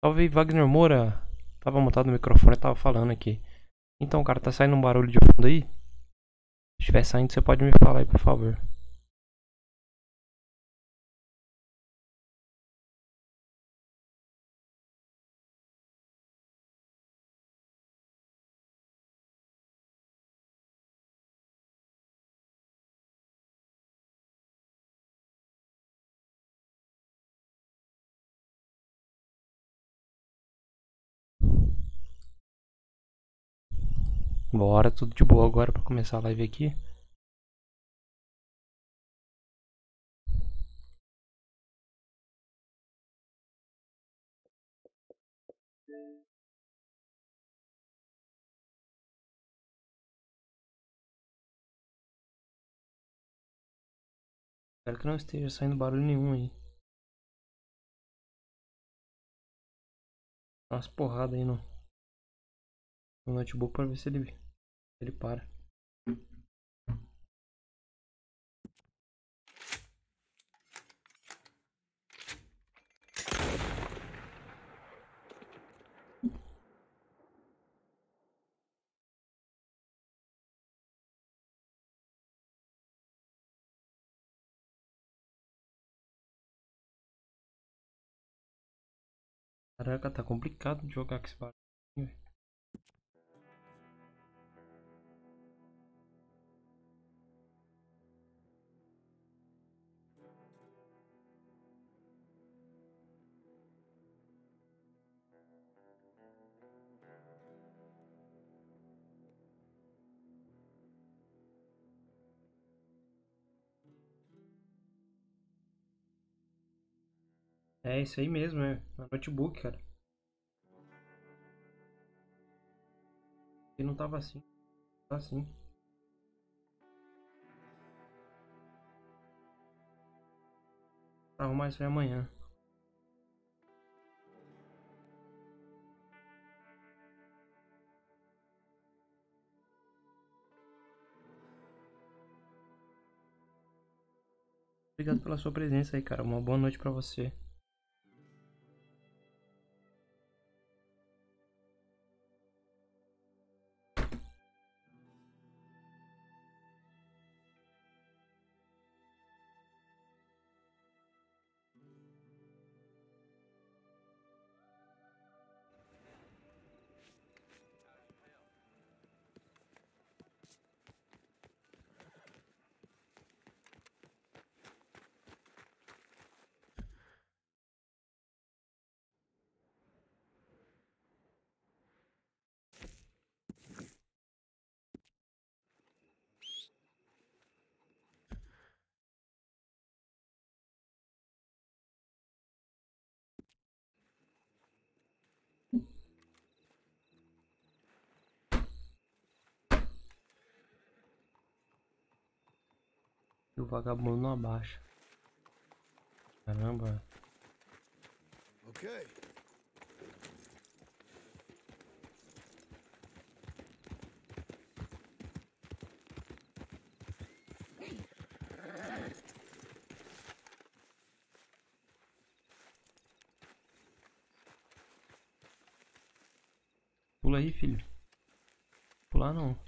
Salve, Wagner Moura. Tava montado no microfone, tava falando aqui. Então, cara, tá saindo um barulho de fundo aí? Se estiver saindo, você pode me falar aí, por favor. Bora, tudo de boa agora pra começar a live aqui. Espero que não esteja saindo barulho nenhum aí. Dá umas porradas aí no notebook pra ver se ele para. Caraca, tá complicado de jogar com esse barulho, velho. É isso aí mesmo, é. No notebook, cara. Ele não tava assim. Tá assim. Pra arrumar isso aí amanhã. Obrigado pela sua presença aí, cara. Uma boa noite pra você. E o vagabundo não abaixa. Caramba. Ok. Pula aí, filho. Pular não.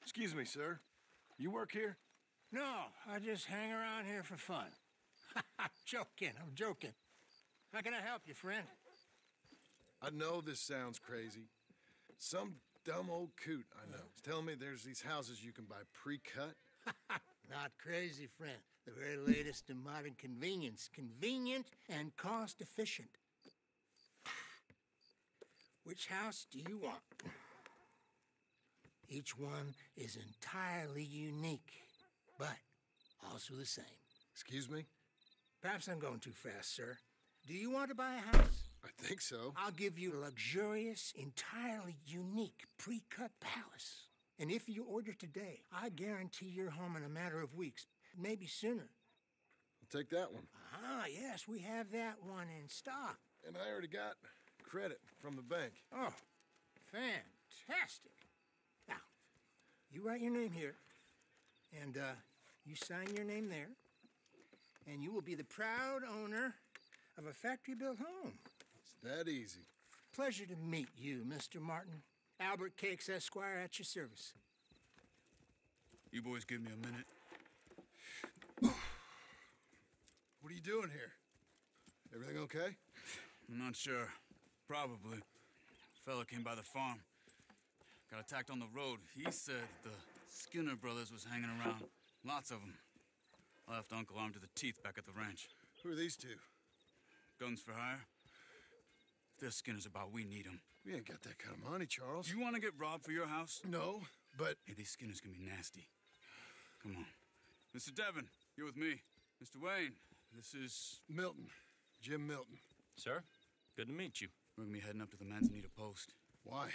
Excuse me, sir. You work here? No, I just hang around here for fun. I'm joking. How can I help you, friend? I know this sounds crazy. Some dumb old coot I know is telling me there's these houses you can buy pre-cut. Not crazy, friend. The very latest in modern convenience. Convenient and cost-efficient. Which house do you want? Each one is entirely unique, but also the same. Excuse me? Perhaps I'm going too fast, sir. Do you want to buy a house? I think so. I'll give you a luxurious, entirely unique pre-cut palace. And if you order today, I guarantee you're home in a matter of weeks, maybe sooner. I'll take that one. Ah, yes, we have that one in stock. And I already got credit from the bank. Oh, Fantastic. Now, you write your name here, and you sign your name there, and you will be the proud owner of a factory-built home. It's that easy. Pleasure to meet you, Mr. Martin. Albert Cakes, Esquire, at your service. You boys give me a minute. What are you doing here? Everything okay? I'm not sure. Probably. Fella came by the farm. Got attacked on the road. He said the Skinner brothers was hanging around. Lots of them. I left Uncle armed to the teeth back at the ranch. Who are these two? Guns for hire. If they're Skinner's about, we need them. We ain't got that kind of money, Charles. You want to get robbed for your house? No, but... Hey, these Skinners can be nasty. Come on. Mr. Devon, you're with me. Mr. Wayne, this is... Milton. Jim Milton. Sir, good to meet you. We're gonna be heading up to the Manzanita post. Why?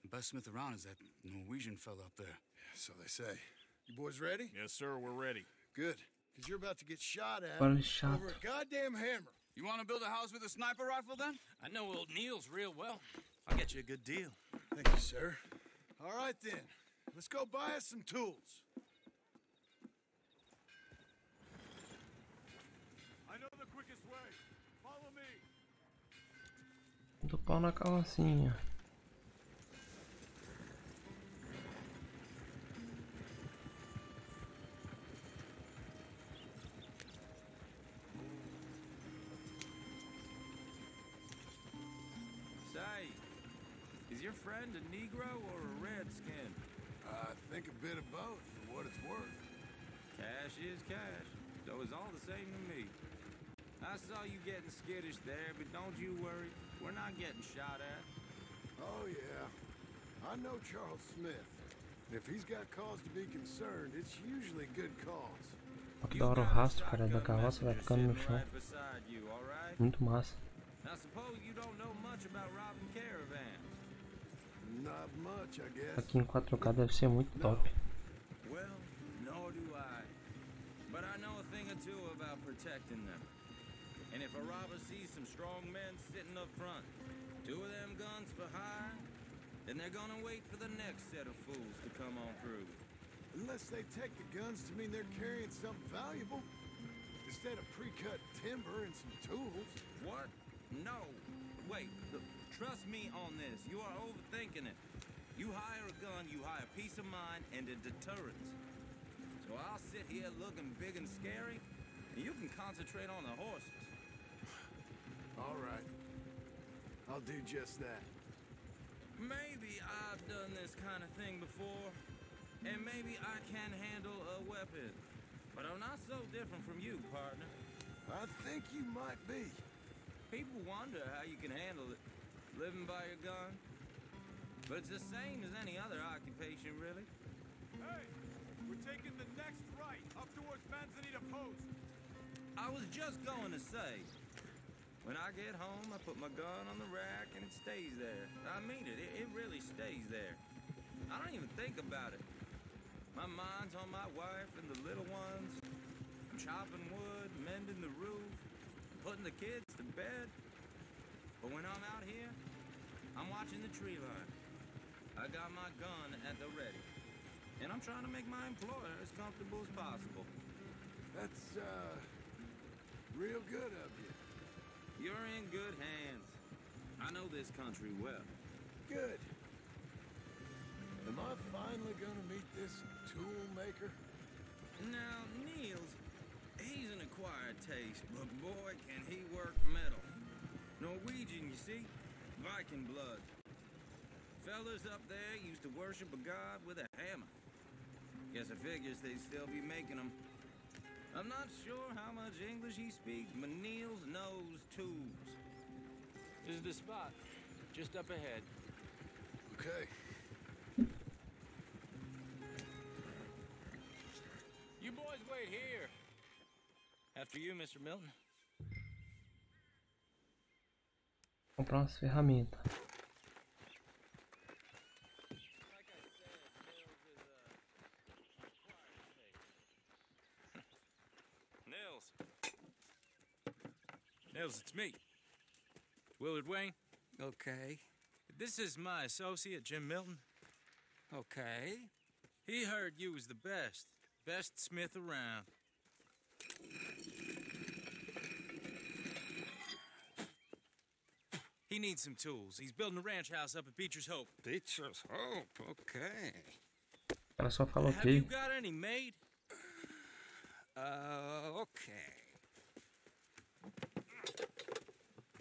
The best smith around is that Norwegian fella up there. So they say. You boys ready? Yes, sir, we're ready. Good. Because you're about to get shot at Well, shot. over a goddamn hammer. You want to build a house with a sniper rifle, then? I know old Neil's real well. I'll get you a good deal. Thank you, sir. All right, then. Let's go buy us some tools. I know the quickest way. Follow me. Do pau na carrocinha. Say, is your friend a Negro or a Redskin? I think a bit of both, for what it's worth. Cash is cash, so it's all the same to me. I saw you getting skittish there, but don't you worry. We're not getting shot at. Oh, yeah. I know Charles Smith. And if he's got cause to be concerned, it's usually good cause. Olha que da hora o rastro, cara, da carroça vai ficando no chão. Right beside you, all right? Muito massa. I suppose you don't know much about robbing caravans. Not much, I guess. Aqui em 4K deve ser muito top. Well, nor do I. But I know a thing or two about protecting them. And if a robber sees some strong men sitting up front, 2 of them guns for hire, then they're gonna wait for the next set of fools to come on through. Unless they take the guns to mean they're carrying something valuable. Instead of pre-cut timber and some tools. What? No. Wait, look, trust me on this. You are overthinking it. You hire a gun, you hire peace of mind and a deterrence. So I'll sit here looking big and scary, and you can concentrate on the horses. All right. I'll do just that. Maybe I've done this kind of thing before, and maybe I can handle a weapon. But I'm not so different from you, partner. I think you might be. People wonder how you can handle it, living by your gun. But it's the same as any other occupation, really. Hey, we're taking the next right, up towards Manzanita Post. I was just going to say, when I get home, I put my gun on the rack and it stays there. I mean it, it really stays there. I don't even think about it. My mind's on my wife and the little ones. I'm chopping wood, mending the roof, putting the kids to bed. But when I'm out here, I'm watching the tree line. I got my gun at the ready. And I'm trying to make my employer as comfortable as possible. That's, real good of you. You're in good hands. I know this country well. Good. Am I finally gonna meet this tool maker? Now, Niels, he's an acquired taste, but boy, can he work metal. Norwegian, you see? Viking blood. Fellas up there used to worship a god with a hammer. Guess I figures they'd still be making them. I'm not sure how much English he speaks, but Niels knows tools. This is the spot, just up ahead. Okay. You boys wait here. After you, Mr. Milton. Comprar umas ferramentas. Nils, it's me. Willard Wayne. Okay. This is my associate, Jim Milton. Okay. He heard you was the best smith around. He needs some tools. He's building a ranch house up at Beecher's Hope. Beecher's Hope, okay. Ela só fala Have you ok. got any made? Okay.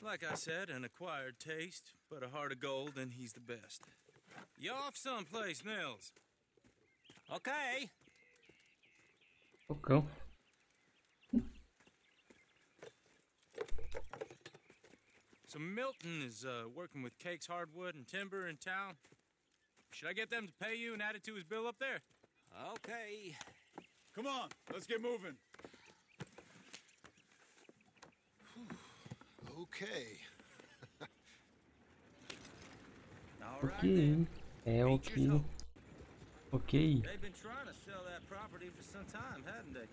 Like I said, an acquired taste, but a heart of gold, and he's the best. You off someplace, Nils? Okay. Focão. So Milton is working with Cake's Hardwood and Timber in town. Should I get them to pay you and add it to his bill up there? Okay. Come on, let's get moving. Okay. All right, Ok. then. É ok. Ok. They've been trying to sell that property for some time, hadn't they?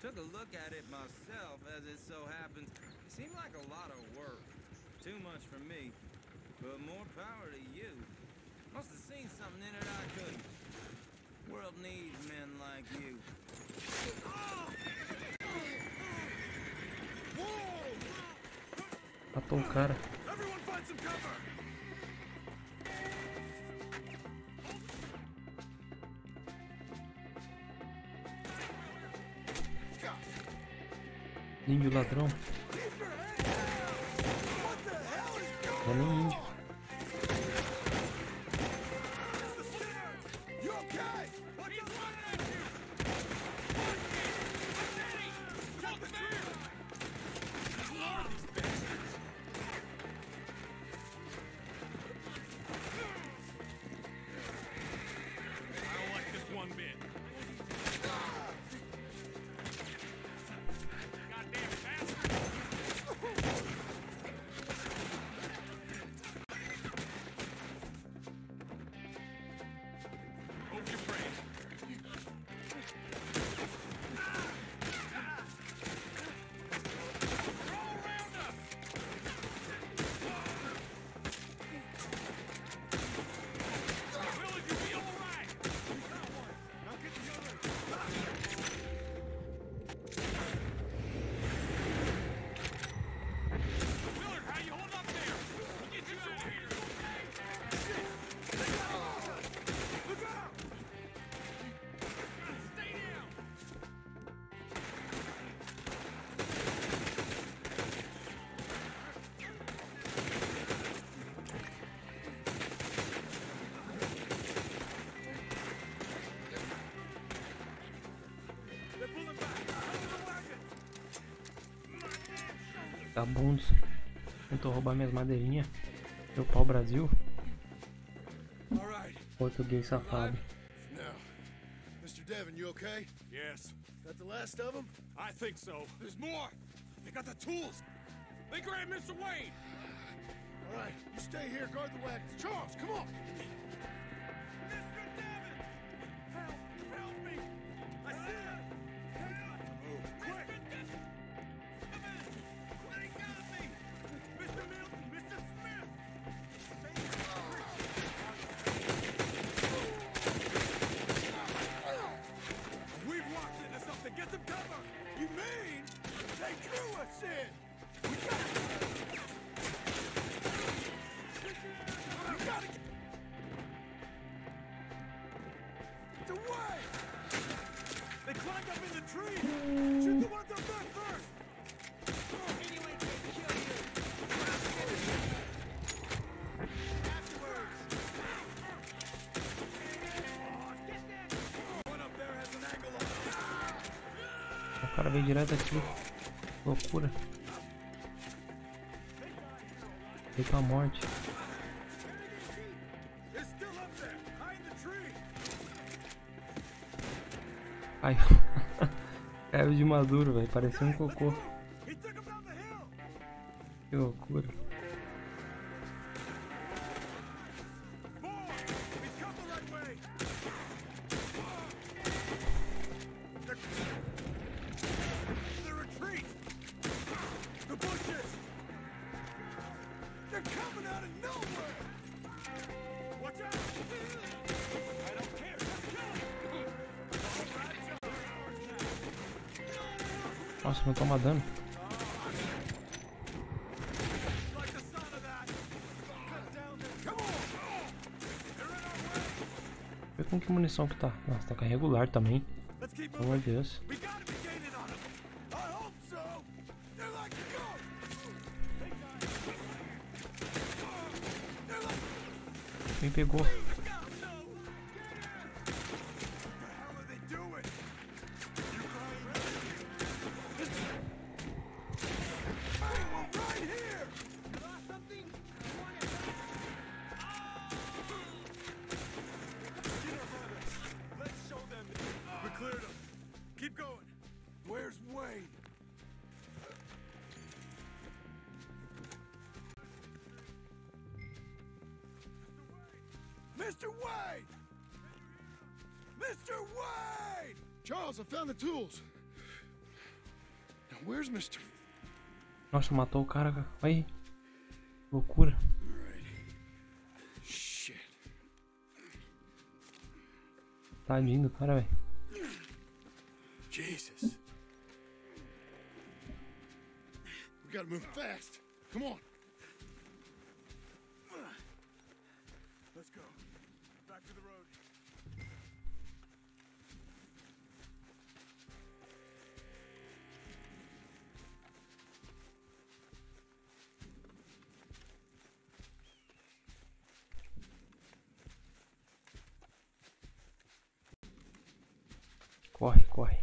Took a look at it myself, as it so happens. It seemed like a lot of work. Too much for me. But more power to you. Must have seen something in it I couldn't. World needs men like you. Matou o cara. Everyone find some cover! Índio ladrão. Não é nem índio. You okay? I don't like this one bit. Goddamn bastard! Hope you're brave. They're all around us! Willard, you'll be all right! Now get the other! Willard, how you hold up there? We'll get you out of here! Look out! Stay down! They're pulling back! Over the wagon! Vagabundos. Tentou roubar minhas madeirinhas. Meu pau Brasil. All right. Português safado. Now, Mr. Devon, you okay? Yes, That the last of them? I think so. There's more! They got the tools! They grabbed Mr. Wayne! All right, you stay here, guard the wagons. Charles, come on! Mr. Devon! Help me! I see him! Move, quick! They got me! Mr. Milton! Mr. Smith! We've locked into something! Get some cover! You mean they drew us in? We gotta get... It's away! They climbed up in the tree! Shoot the ones up there first! One up there has an angle on O cara veio direto aqui. Loucura. Veio pra morte. It's still up there, high in the tree. Ai. Caiu de maduro, velho. Parecia um cocô. He took him down the hill. Que loucura. More! He's come the right way. The retreat. The bushes. They're coming out of nowhere! Nossa, não toma dano. Vê com que munição que tá. Nossa, tá com a regular também. Pelo amor de Deus. Quem pegou? Where's Wayne? Mr. Wayne! Mr. Wayne! Charles, I found the tools. Now where's Mr. Nossa, matou o cara. Aí. Loucura. Shit. Tadinho do cara, velho. Jesus. We gotta move fast. Come on. Let's go. Back to the road. Corre, corre.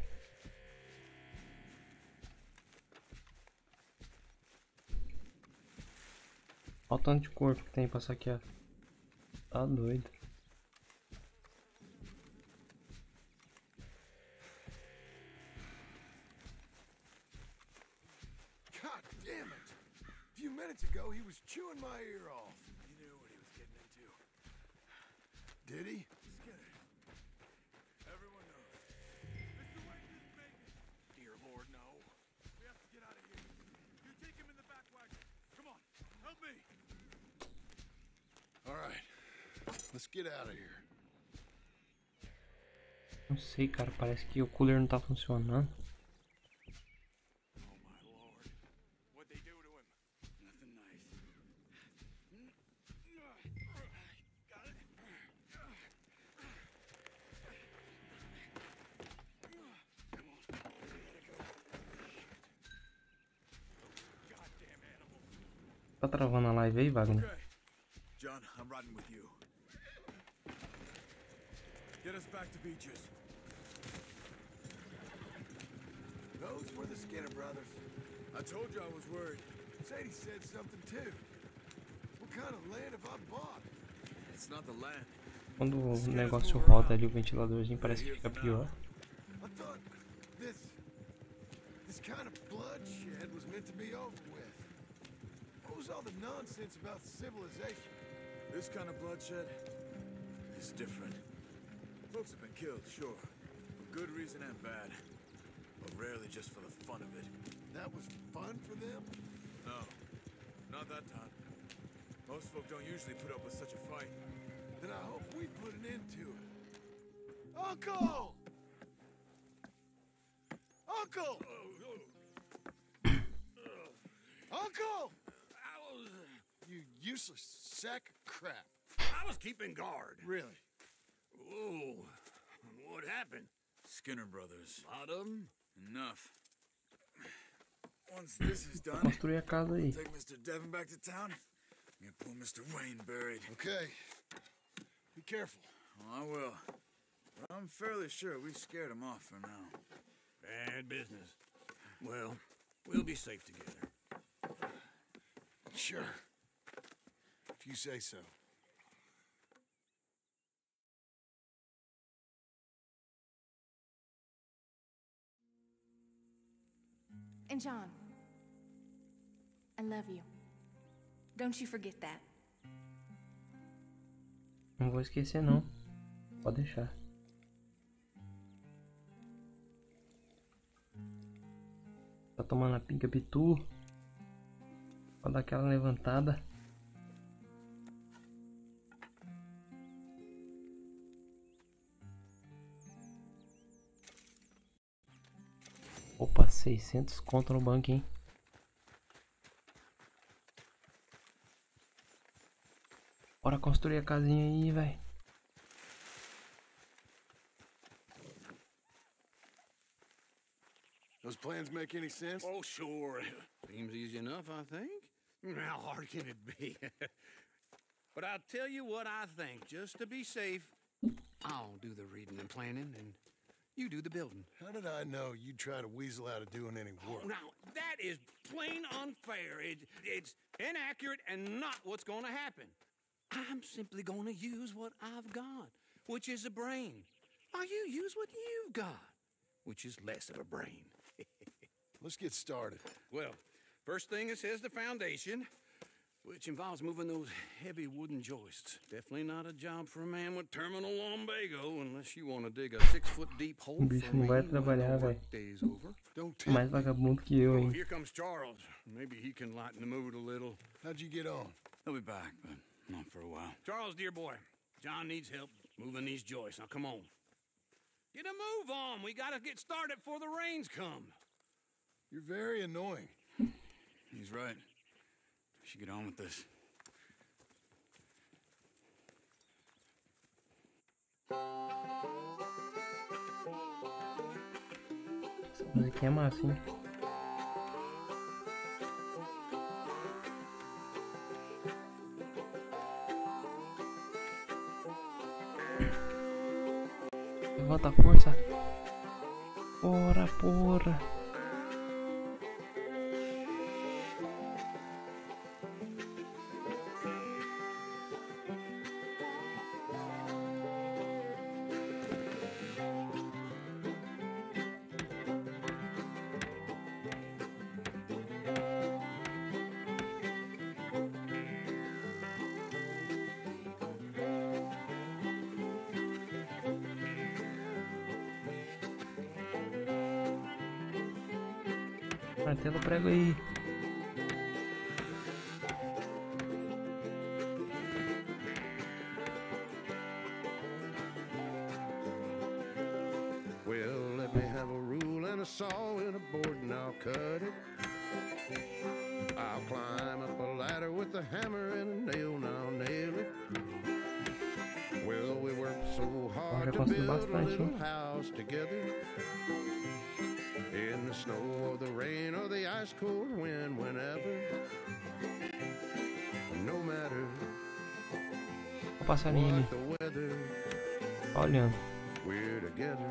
Olha o tanto de corpo que tem pra saquear. Tá doido. God damn it! A few minutes ago, he was chewing my ear off. He knew what he was getting into. Did he? Skinner. Everyone knows. Mr. Wayne didn't make it. Dear Lord, no. We have to get out of here. You take him in the back wagon. Come on, help me. All right, let's get out of here. Não sei, cara. Parece que o cooler não tá funcionando. Oh my Lord, what'd they do to him? Nothing nice. Got it. Come on, we gotta go. Goddamn animal. Tá travando a live aí, Wagner? Okay, John, I'm riding with you. Get us back to Beaches. Those were the Skinner brothers. I told you I was worried. Sadie said something too. What kind of land have I bought? It's not the land. Quando o negócio roda ali, o ventiladorzinho parece que fica pior. I thought this kind of bloodshed was meant to be over with. What was all the nonsense about civilization? This kind of bloodshed is different. Folks have been killed, sure, for good reason and bad, but rarely just for the fun of it. That was fun for them? No, not that time. Most folk don't usually put up with such a fight. Then I hope we put an end to it. Uncle! Uncle! Uncle! You useless sack of crap. I was keeping guard. Really? Oh, what happened? Skinner brothers. Lot of 'em? Enough. Once this is done, Construir a casa aí. take Mr. Devon back to town. Get poor Mr. Wayne buried. Okay. Be careful. Well, I will. But I'm fairly sure we scared him off for now. Bad business. Well, we'll be safe together. Sure. If you say so. And John, I love you. Don't you forget that. Não vou esquecer não. Pode deixar. Tá tomando a pinga pitu. Pode dar aquela levantada. Opa, 600 conto no banco, hein? Bora construir a casinha aí, velho. Those plans make any sense? Oh, sure. Seems easy enough, I think. How hard can it be? But I'll tell you what I think. Just to be safe, I'll do the reading and planning, and you do the building. How did I know you'd try to weasel out of doing any work? Now, that is plain unfair. It's inaccurate and not what's going to happen. I'm simply going to use what I've got, which is a brain. While you use what you've got, which is less of a brain. Let's get started. Well, first thing it says the foundation, which involves moving those heavy wooden joists. Definitely not a job for a man with terminal lumbago, unless you want to dig a 6-foot deep hole O bicho for não me vai when trabalhar, the velho. workday's over. Don't tell Mais vagabundo que eu, Oh, hein? here comes Charles. Maybe he can lighten the mood a little. How'd you get on? He'll be back, but not for a while. Charles, dear boy, John needs help moving these joists. Now, come on. Get a move on. We gotta get started before the rains come. You're very annoying. He's right. We should get on with this. Essa musiquinha é massa, hein? Levanta a força. Bora, porra. Martelo prego aí. Well, let me have a rule and a saw and a board and I'll cut it. I'll climb up a ladder with a hammer and a nail and I'll nail it. Well, we worked so hard to build a little house together. In the snow or the rain or the ice cold wind, whenever. No matter Olha o passarinho ali. what the weather, Olhando. we're together.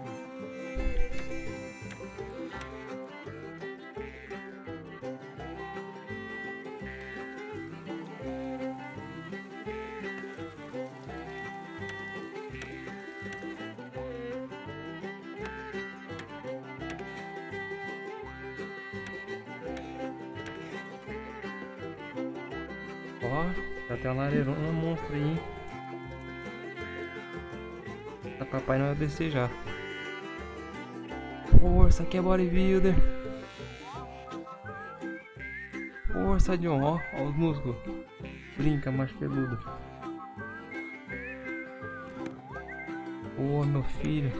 Ó, já tem uma lareirona monstro aí, hein? Tá papai não vai descer já. Força, que é bodybuilder. Força, John, ó os músculos. Brinca, mais peludo. Ô, meu filho.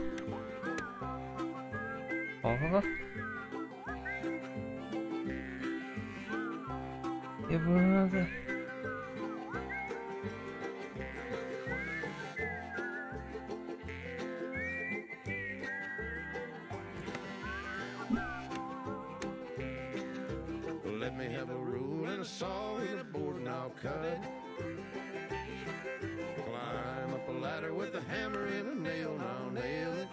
Ó. Levanta. Let me have a rule and a saw and a board and I'll cut it. Climb up a ladder with a hammer and a nail and I'll nail it.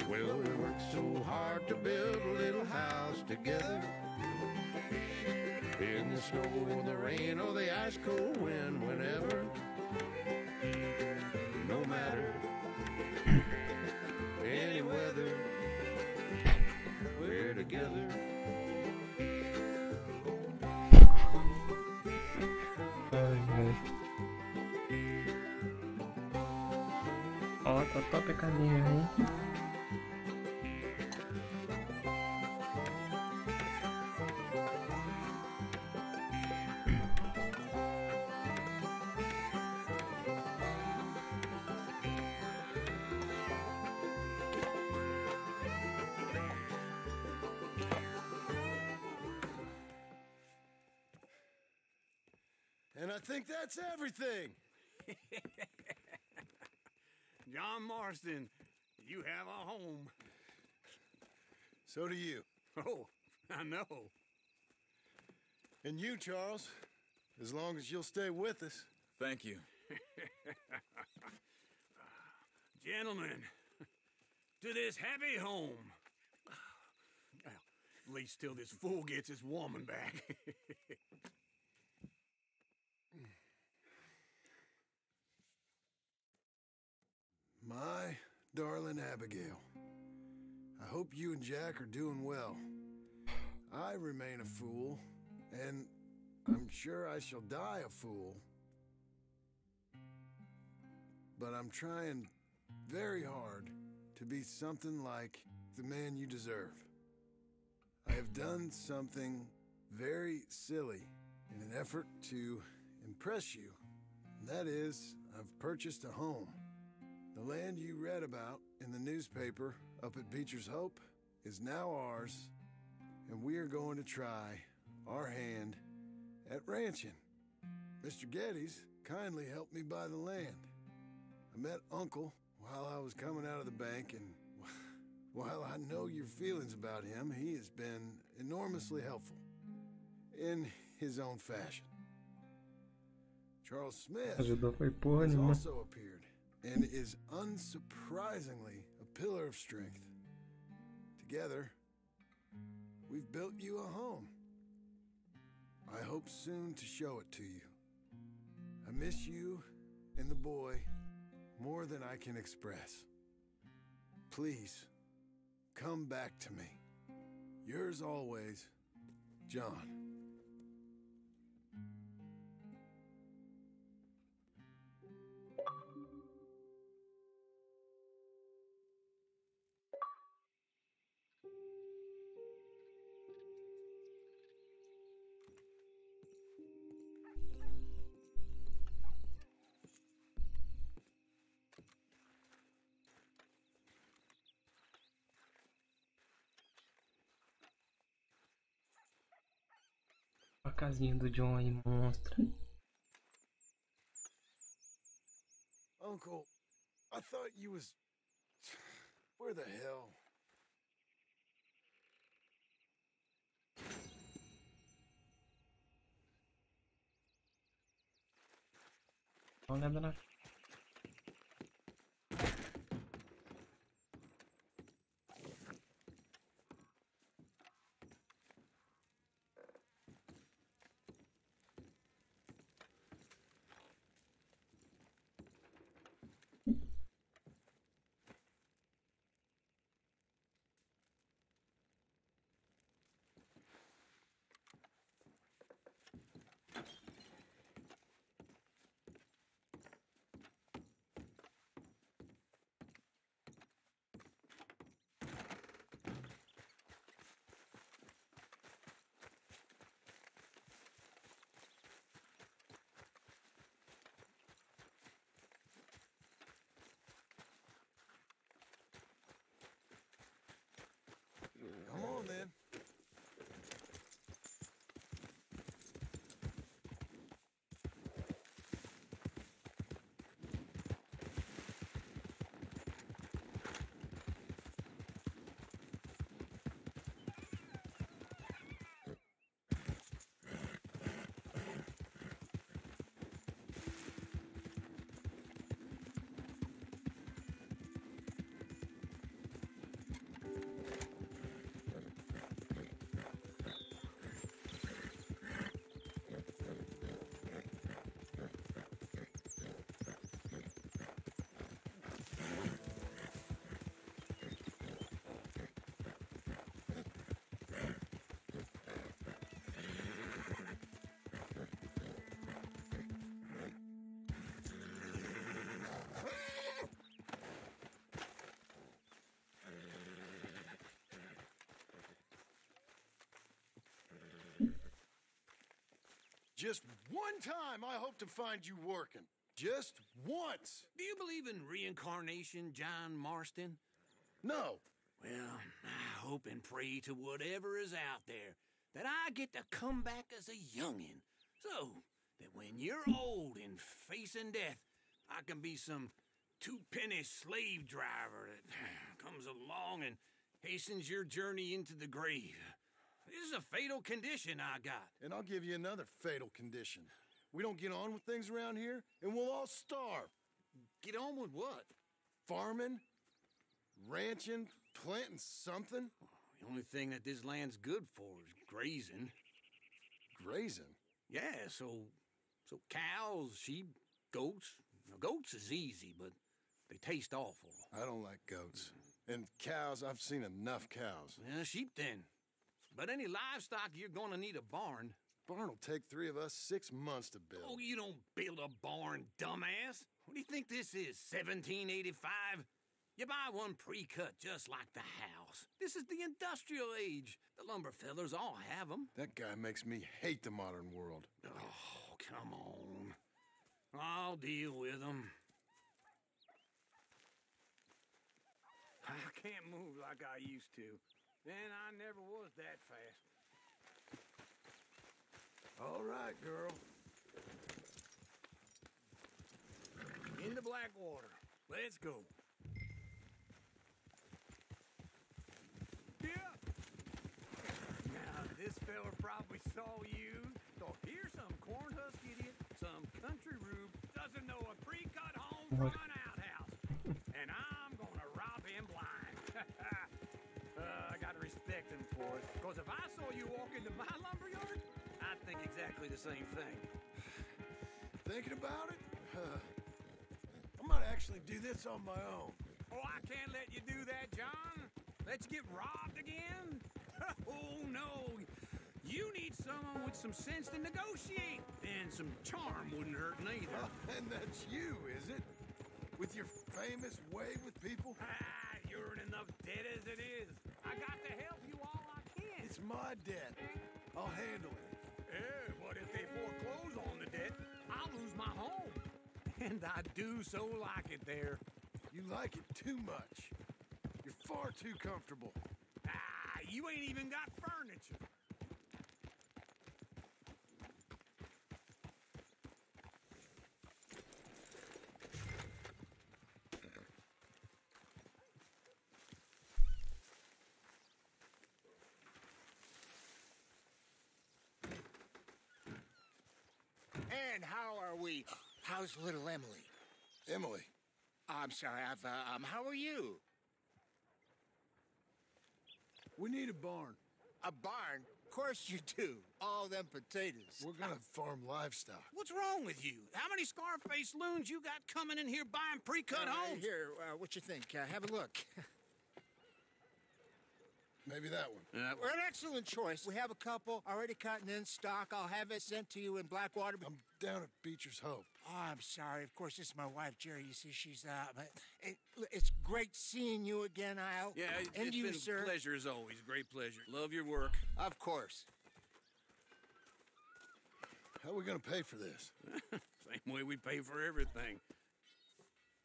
Well, we worked so hard to build a little house together. In the snow or the rain or the ice cold wind, whenever. No matter any weather, we're together. Ó, tá top a casinha, hein? I think that's everything. John Marston, you have a home. So do you. Oh, I know. And you, Charles, as long as you'll stay with us. Thank you. Gentlemen, to this happy home. Well, at least till this fool gets his woman back. My darling Abigail, I hope you and Jack are doing well. I remain a fool, and I'm sure I shall die a fool. But I'm trying very hard to be something like the man you deserve. I have done something very silly in an effort to impress you. And that is, I've purchased a home. The land you read about in the newspaper up at Beecher's Hope is now ours, and we are going to try our hand at ranching. Mr. Geddes kindly helped me buy the land. I met Uncle while I was coming out of the bank, and while I know your feelings about him, he has been enormously helpful in his own fashion. Charles Smith Ajudou foi porra has nenhuma. also appeared and is unsurprisingly a pillar of strength. Together, we've built you a home. I hope soon to show it to you. I miss you and the boy more than I can express. Please, come back to me. Yours always, John. A casinha do John aí monstra. Uncle, I thought you was... Where the hell? Não lembra nada. Come on, then. Just one time I hope to find you working. Just once. Do you believe in reincarnation, John Marston? No. Well, I hope and pray to whatever is out there that I get to come back as a youngin', so that when you're old and facing death, I can be some two-penny slave driver that comes along and hastens your journey into the grave. This is a fatal condition I got. And I'll give you another fatal condition. We don't get on with things around here, and we'll all starve. Get on with what? Farming, ranching, planting something. The only thing that this land's good for is grazing. Grazing? Yeah, so cows, sheep, goats. Now, goats is easy, but they taste awful. I don't like goats. And cows, I've seen enough cows. Yeah, sheep then. But any livestock, you're gonna need a barn. Barn will take 3 of us 6 months to build. Oh, you don't build a barn, dumbass. What do you think this is, 1785? You buy one pre-cut just like the house. This is the industrial age. The lumber fellers all have them. That guy makes me hate the modern world. Oh, come on. I'll deal with them. I can't move like I used to. And I never was that fast. All right, girl. In the Blackwater. Let's go. Yeah. Now, this fella probably saw you. So here's some corn husk idiot, some country rube, doesn't know a pre-cut home from an outhouse. And I'm gonna rob him blind. I gotta respect him for it. Because if I saw you walk into my lumberyard, I'd think exactly the same thing. Thinking about it? I might actually do this on my own. Oh, I can't let you do that, John. Let you get robbed again? Oh, no. You need someone with some sense to negotiate. And some charm wouldn't hurt neither. And that's you, is it? With your famous way with people? Ah, you're in enough debt as it is. I got to help you all I can. It's my debt. I'll handle it. Yeah, but if they foreclose on the debt, I'll lose my home. And I do so like it there. You like it too much. You're far too comfortable. Ah, you ain't even got furniture. And how are we? How's little Emily? Emily. I'm sorry, how are you? We need a barn. A barn? Of course you do. All them potatoes. We're gonna farm livestock. What's wrong with you? How many Scarface loons you got coming in here buying pre-cut homes? Here, what you think? Have a look. Maybe that one. We're an excellent choice. We have a couple already cut and in stock. I'll have it sent to you in Blackwater. I'm down at Beecher's Hope. Oh, I'm sorry. Of course, this is my wife, Jerry. You see, she's but it's great seeing you again, Al. Yeah, and it's you, been sir. a pleasure as always. Great pleasure. Love your work. Of course. How are we gonna pay for this? Same way we pay for everything.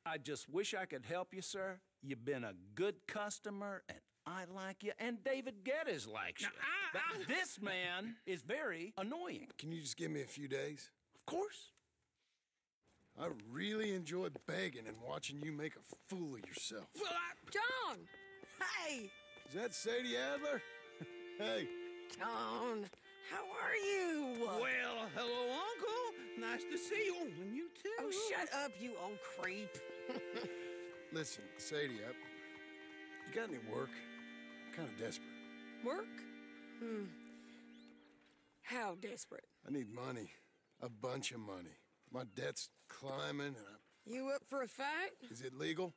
I just wish I could help you, sir. You've been a good customer, and I like you, and David Geddes likes you. Now, But this man is very annoying. Can you just give me a few days? Of course. I really enjoy begging and watching you make a fool of yourself. Well, John! Hey! Is that Sadie Adler? Hey. John, how are you? well, hello, Uncle. Nice to see you. And you too. Oh, shut up, you old creep. Listen, Sadie, you got any work? I'm kind of desperate. Work? How desperate? I need money. A bunch of money. My debt's climbing, and You up for a fight? is it legal?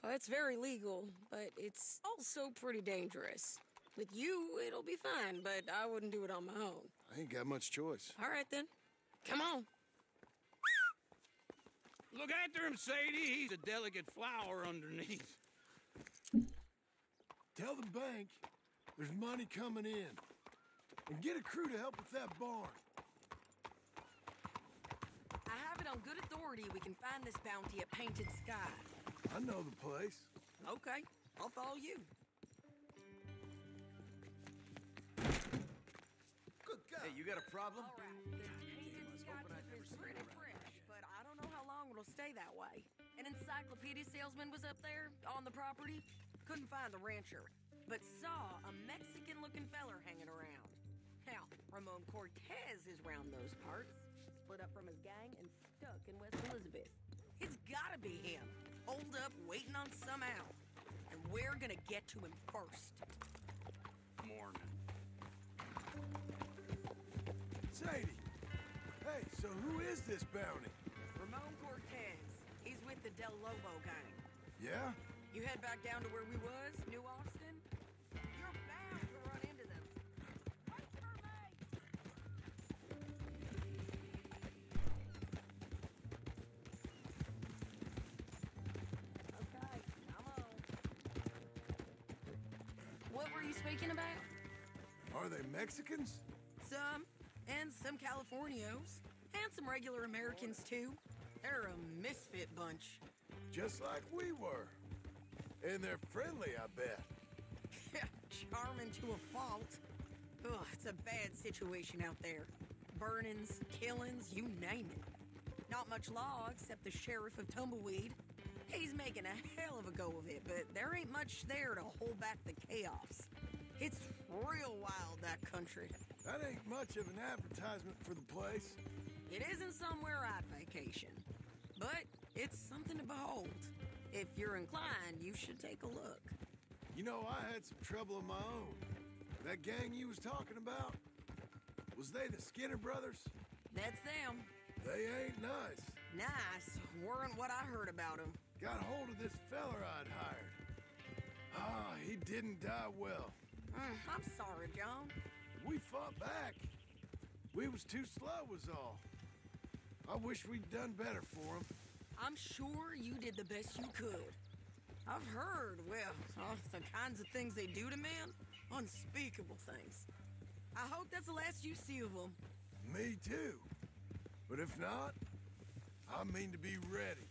Well, it's very legal, but it's also pretty dangerous. With you, it'll be fine, but I wouldn't do it on my own. I ain't got much choice. All right, then. Come on. Look after him, Sadie. He's a delicate flower underneath. Tell the bank there's money coming in. And get a crew to help with that barn. I have it on good authority we can find this bounty at Painted Sky. I know the place. Okay, I'll follow you. Good God. Hey, you got a problem? All right, then Painted ketchup is pretty fresh, but I don't know how long it'll stay that way. An encyclopedia salesman was up there on the property. Couldn't find the rancher, but saw a Mexican-looking feller hanging around. Now, Ramon Cortez is round those parts, split up from his gang and stuck in West Elizabeth. It's gotta be him, holed up waiting on some owl. And we're gonna get to him first. Morning. Sadie! Hey, so who is this bounty? Ramon Cortez. He's with the Del Lobo gang. Yeah? You head back down to where we was, New Austin? You're bound to run into them. Wait for me! Okay, come on. What were you speaking about? Are they Mexicans? Some, and some Californios, and some regular Americans too. They're a misfit bunch. Just like we were. And they're friendly, I bet. Charming to a fault. Ugh, it's a bad situation out there. Burnings, killings, you name it. Not much law except the sheriff of Tumbleweed. He's making a hell of a go of it, but there ain't much there to hold back the chaos. It's real wild, that country. That ain't much of an advertisement for the place. It isn't somewhere I'd vacation, but it's something to behold. If you're inclined, you should take a look. You know, I had some trouble of my own. That gang you was talking about, was they the Skinner brothers? That's them. They ain't nice. Nice weren't what I heard about them. Got hold of this feller I'd hired. Ah, he didn't die well. I'm sorry, John. We fought back. We was too slow was all. I wish we'd done better for him. I'm sure you did the best you could. I've heard, well, the kinds of things they do to men. Unspeakable things. I hope that's the last you see of them. Me too. But if not, I mean to be ready.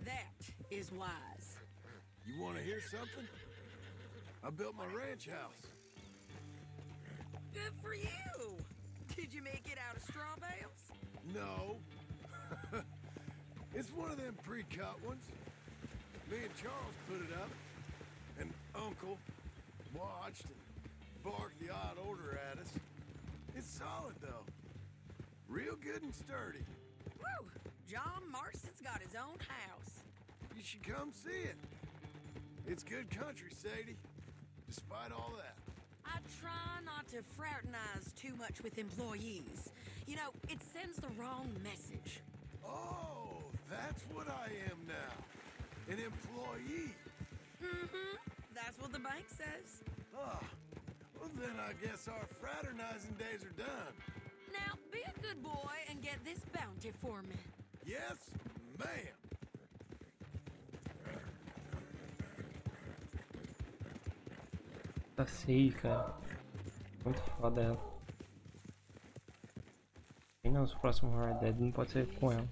That is wise. You want to hear something? I built my ranch house. Good for you. Did you make it out of straw bales? No. It's one of them pre-cut ones. Me and Charles put it up, and Uncle watched and barked the odd order at us. It's solid, though. Real good and sturdy. Woo! John Marston's got his own house. You should come see it. It's good country, Sadie, despite all that. I try not to fraternize too much with employees. You know, it sends the wrong message. Oh, that's what I am now. An employee. Mm-hmm. That's what the bank says. Ah, well then I guess our fraternizing days are done. Now, be a good boy and get this bounty for me. Yes, ma'am. Tá sei, cara. Muito foda ela. E não, se o próximo Red Dead não pode ser com ela.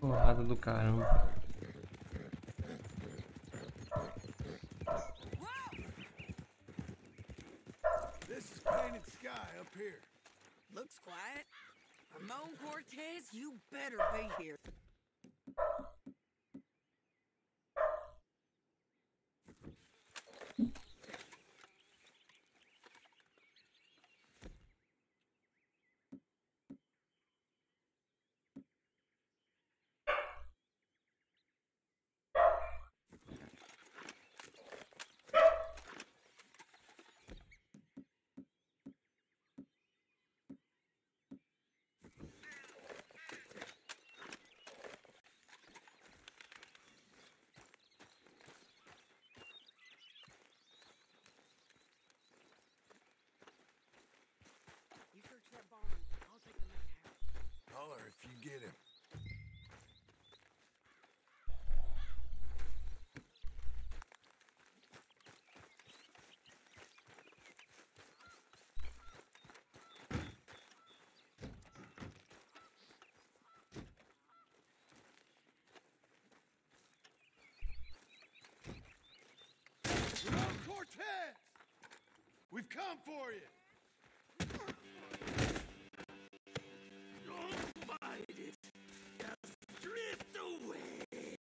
Porrada do caramba. This is painted sky up here. Looks quiet. Ramon Cortez, you better be here. Cortez! We've come for you! Don't fight it. Just drift away.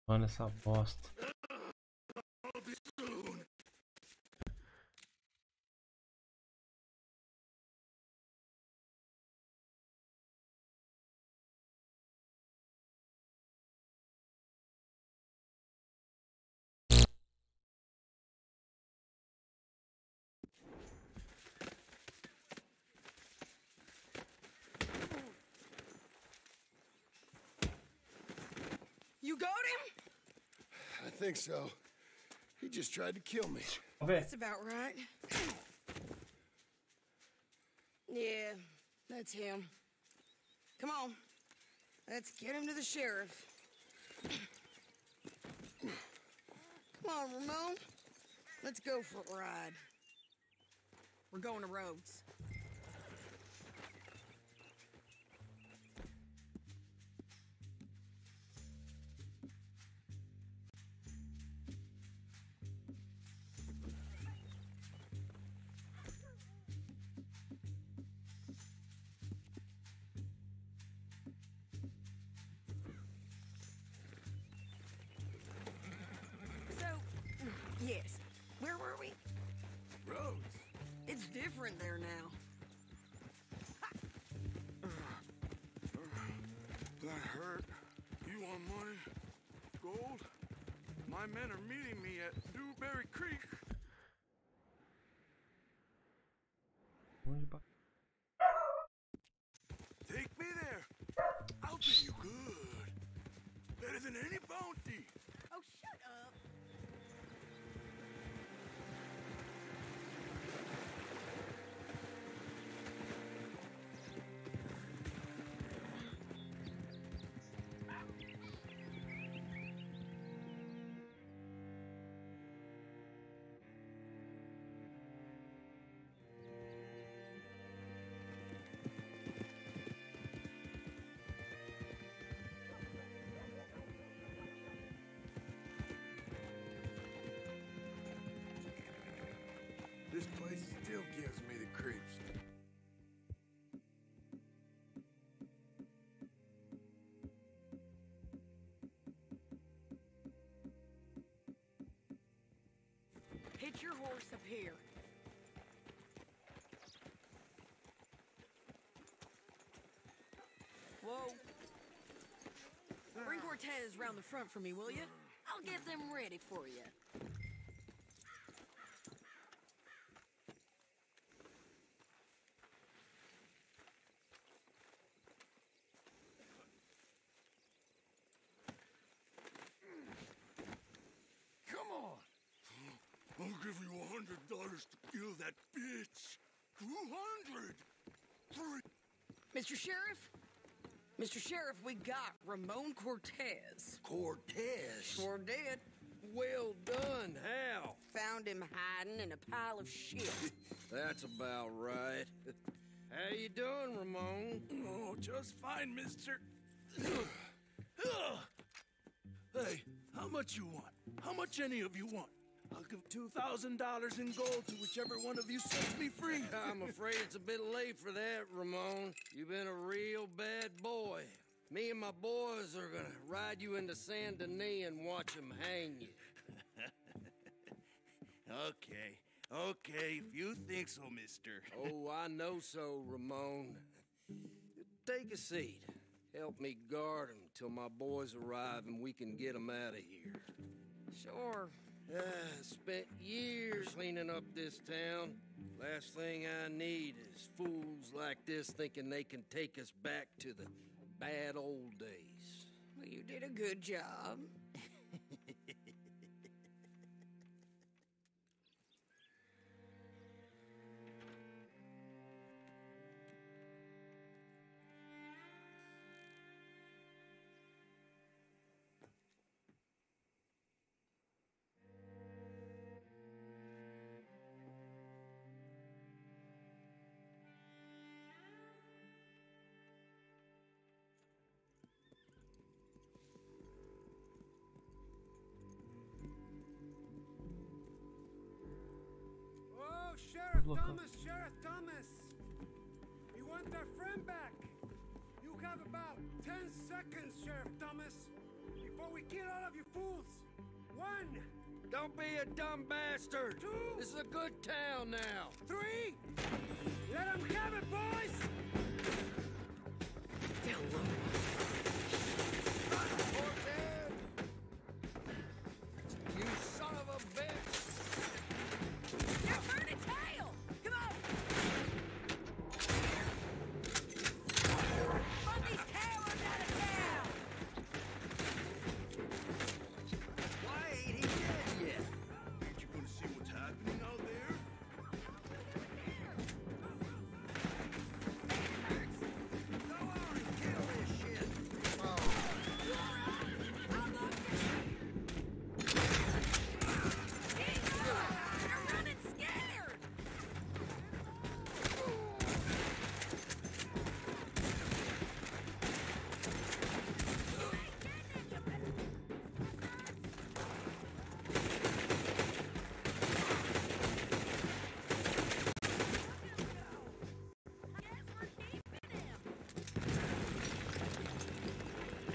Mano, essa bosta. I'll be soon. You got him? I think so. He just tried to kill me. That's about right. Yeah, that's him. Come on. Let's get him to the sheriff. Come on, Ramon. Let's go for a ride. We're going to Rhodes. Yes. Where were we? Rhodes. It's different there now. That hurt. You want money? Gold? My men are meeting me at Newberry Creek. Take me there. I'll pay you good. Better than any bounty. Oh, shut up. This place still gives me the creeps. Hitch your horse up here. Whoa. Bring Cortez round the front for me, will you? I'll get them ready for you. I'll give you $100 to kill that bitch. 200. Mr. Sheriff? Mr. Sheriff, we got Ramon Cortez. Cortez? Sure did. Well done. How? Found him hiding in a pile of shit. That's about right. How you doing, Ramon? Oh, just fine, mister. Hey, how much you want? How much any of you want? I'll give $2,000 in gold to whichever one of you sets me free. I'm afraid it's a bit late for that, Ramon. You've been a real bad boy. Me and my boys are gonna ride you into Saint Denis and watch them hang you. Okay, if you think so, mister. Oh, I know so, Ramon. Take a seat. Help me guard them till my boys arrive and we can get them out of here. Sure. Spent years cleaning up this town. Last thing I need is fools like this thinking they can take us back to the bad old days. Well, you did a good job. local. Thomas, Sheriff Thomas! We want our friend back! You have about 10 seconds, Sheriff Thomas, before we kill all of you fools! 1! Don't be a dumb bastard! 2! This is a good town now! 3! Let them have it, boys! Down low. You son of a bitch! You're burning tail! Come on! Run these cowards out of town! Why ain't he dead yet? Ain't you gonna see what's happening out there? Go on and kill this shit! You're running scared!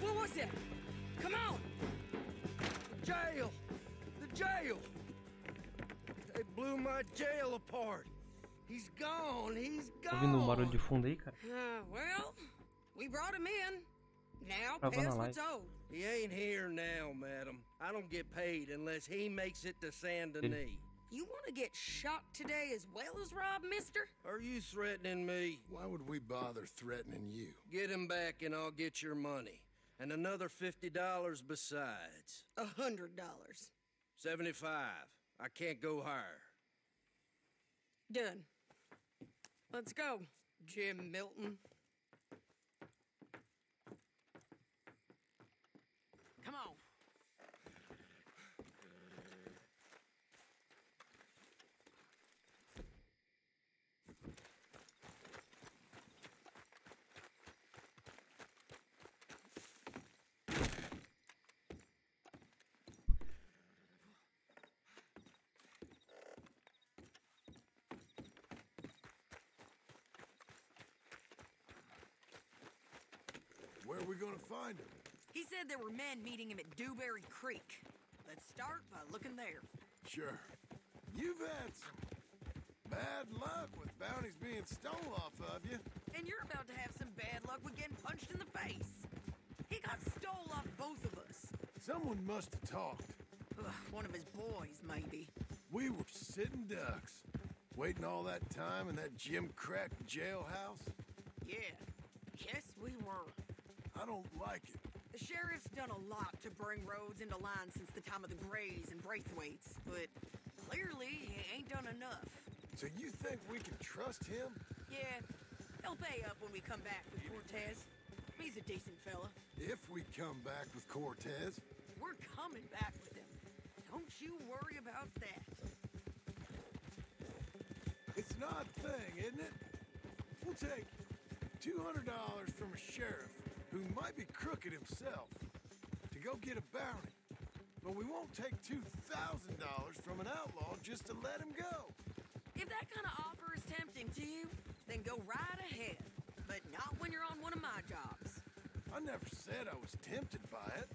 What was it? Come on! Jail! The jail! They blew my jail apart! He's gone! He's Tá ouvindo um barulho de gone! fundo aí, cara? Well, we brought him in. Now, Tava pay na us what's live. owed. He ain't here now, madam. I don't get paid unless he makes it to Saint Denis. You want to get shot today as well as Rob, mister? Are you threatening me? Why would we bother threatening you? Get him back and I'll get your money. And another $50 besides. $100. 75. I can't go higher. Done. Let's go, Jim Milton. Come on. Where are we gonna find him? He said there were men meeting him at Dewberry Creek. Let's start by looking there. Sure. You've had some bad luck with bounties being stolen off of you. And you're about to have some bad luck with getting punched in the face. He got stole off both of us. Someone must have talked. Ugh, one of his boys, maybe. We were sitting ducks, waiting all that time in that Jim Crack jailhouse. Yeah, yes we were. I don't like it. The sheriff's done a lot to bring roads into line since the time of the Grays and Braithwaites, but clearly he ain't done enough. So you think we can trust him? Yeah, he'll pay up when we come back with Cortez. He's a decent fella. If we come back with Cortez. We're coming back with him. Don't you worry about that. It's an odd thing, isn't it? We'll take $200 from a sheriff who might be crooked himself to go get a bounty. But we won't take $2,000 from an outlaw just to let him go. If that kind of offer is tempting to you, then go right ahead. But not when you're on one of my jobs. I never said I was tempted by it.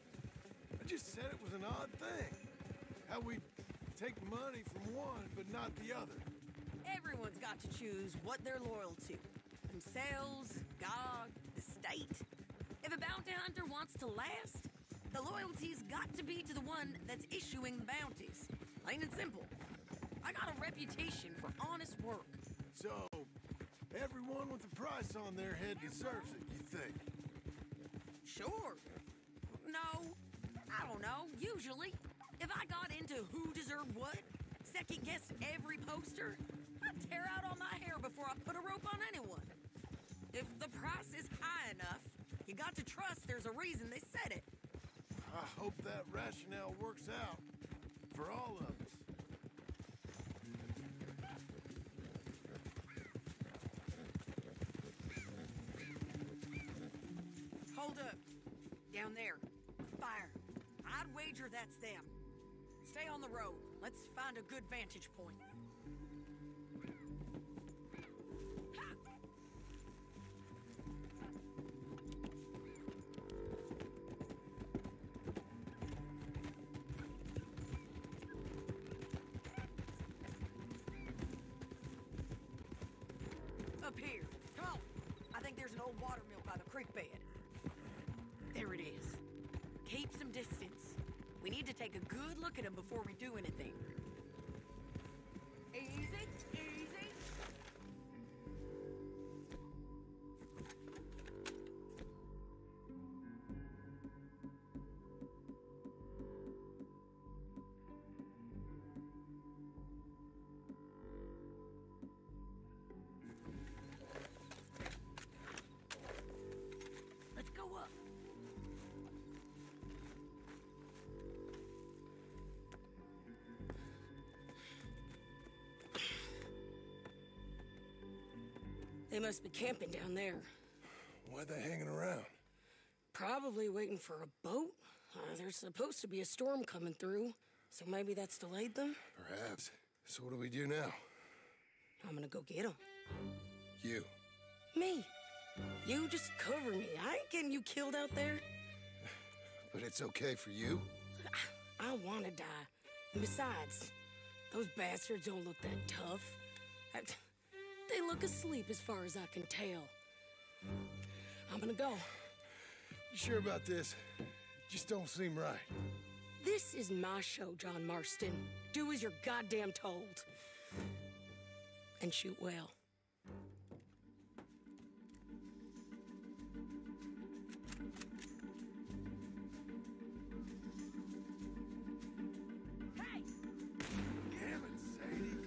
I just said it was an odd thing. How we take money from one but not the other. Everyone's got to choose what they're loyal to. Themselves, God, the state. If a bounty hunter wants to last, the loyalty's got to be to the one that's issuing the bounties. Plain and simple. I got a reputation for honest work. So, everyone with a price on their head deserves it, you think? Sure. No, I don't know, usually. If I got into who deserved what, second-guessed every poster, I'd tear out all my hair before I put a rope on anyone. If the price is high enough, you got to trust there's a reason they said it. I hope that rationale works out for all of us. Hold up. Down there. Fire. I'd wager that's them. Stay on the road. Let's find a good vantage point. take a good look at him before we do anything. Easy, easy. Let's go up. They must be camping down there. Why they hanging around? Probably waiting for a boat. There's supposed to be a storm coming through, so maybe that's delayed them. Perhaps. So what do we do now? I'm gonna go get them. You. Me. You just cover me. I ain't getting you killed out there. But it's okay for you? I wanna die. And besides, those bastards don't look that tough. They look asleep as far as I can tell. I'm gonna go. You sure about this? Just don't seem right. This is my show, John Marston. Do as you're goddamn told. And shoot well. Damn it, Sadie.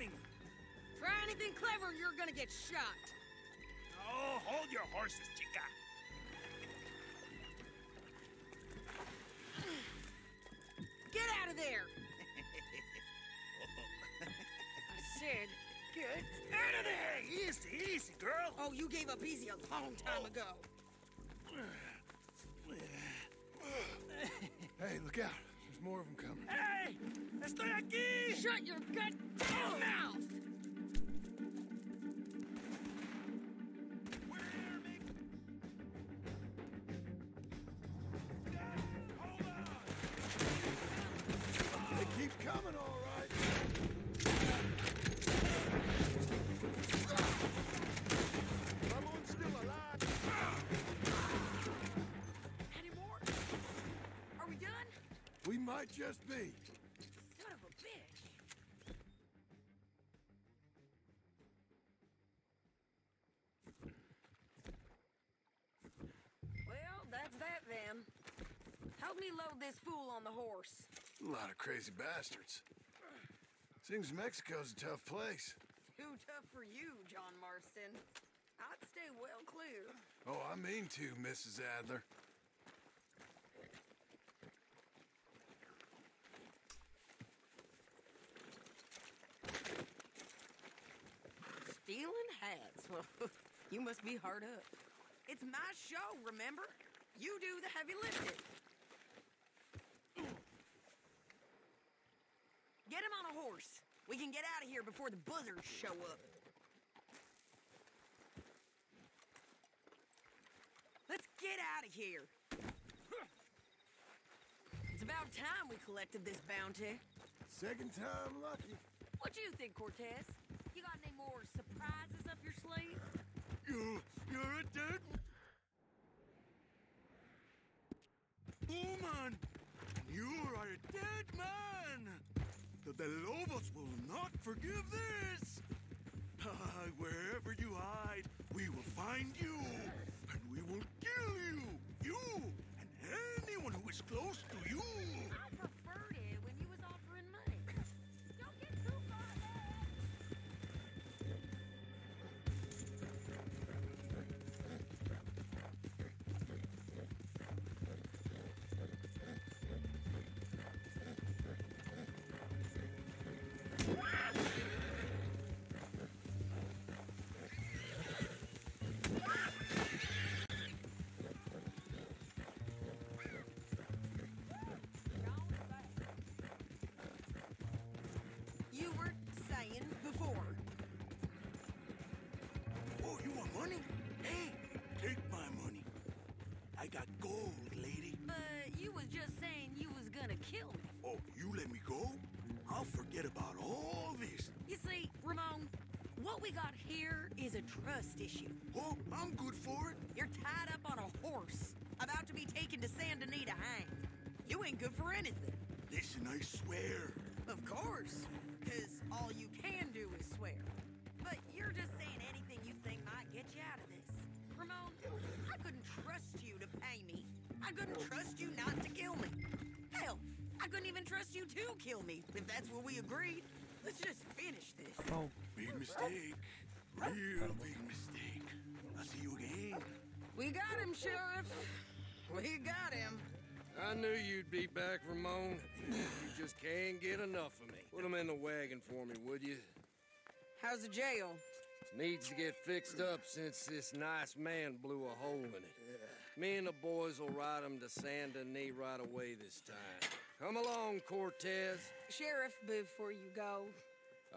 running. Try anything clever and you're gonna get shot. Oh, hold your horses, chica. Get out of there! I said, get Out of there! Easy, easy, girl. Oh, you gave up easy a long time ago. Hey, look out. There's more of them coming. Hey! Estoy aquí! Shut your goddamn mouth! They keep coming, all right. Someone's still alive. Any more? Are we done? We might just be. Son of a bitch. Well, that's that then. Help me load this fool on the horse. A lot of crazy bastards. Seems Mexico's a tough place. Too tough for you, John Marston. I'd stay well clear. Oh, I mean to, Mrs. Adler. Stealing hats? Well, you must be hard up. It's my show, remember? You do the heavy lifting. Get him on a horse. We can get out of here before the buzzards show up. Let's get out of here. It's about time we collected this bounty. Second time lucky. What do you think, Cortez? You got any more surprises up your sleeve? You're a dead woman. You are a dead man. The Lobos will not forgive this. Wherever you hide, we will find you, and we will kill you. You and anyone who is close to you. I preferred it when you was offering money. Don't get too far ahead. You were saying before. Oh, you want money? Hey, take my money. I got gold, lady. But you was just saying you was gonna kill me. Oh, you let me go? I'll forget about all this. You see, Ramon, what we got here is a trust issue. Oh, I'm good for it. You're tied up on a horse, about to be taken to Saint Denis to hang. You ain't good for anything. Listen, I swear. Of course, because all you can do is swear. But you're just saying anything you think might get you out of this. Ramon, I couldn't trust you to pay me. I couldn't trust you not to kill me. Hell, I couldn't even trust you to kill me, if that's what we agreed. Let's just finish this. Oh, Big mistake. Real big mistake. I'll see you again. We got him, Sheriff. We got him. I knew you'd be back, Ramon. You just can't get enough of me. Put him in the wagon for me, would you? How's the jail? Needs to get fixed up since this nice man blew a hole in it. Me and the boys will ride him to Saint Denis right away this time. Come along, Cortez. Sheriff, before you go,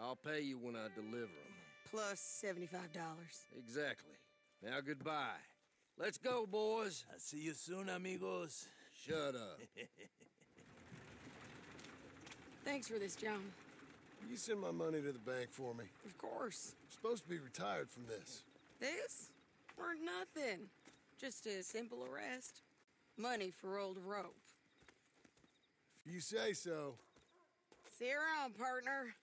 I'll pay you when I deliver him. plus $75. Exactly. Now, goodbye. Let's go, boys. I'll see you soon, amigos. Shut up. Thanks for this, John. You send my money to the bank for me. Of course. I'm supposed to be retired from this. This? Weren't nothing. Just a simple arrest. Money for old rope. If you say so. See you around, partner.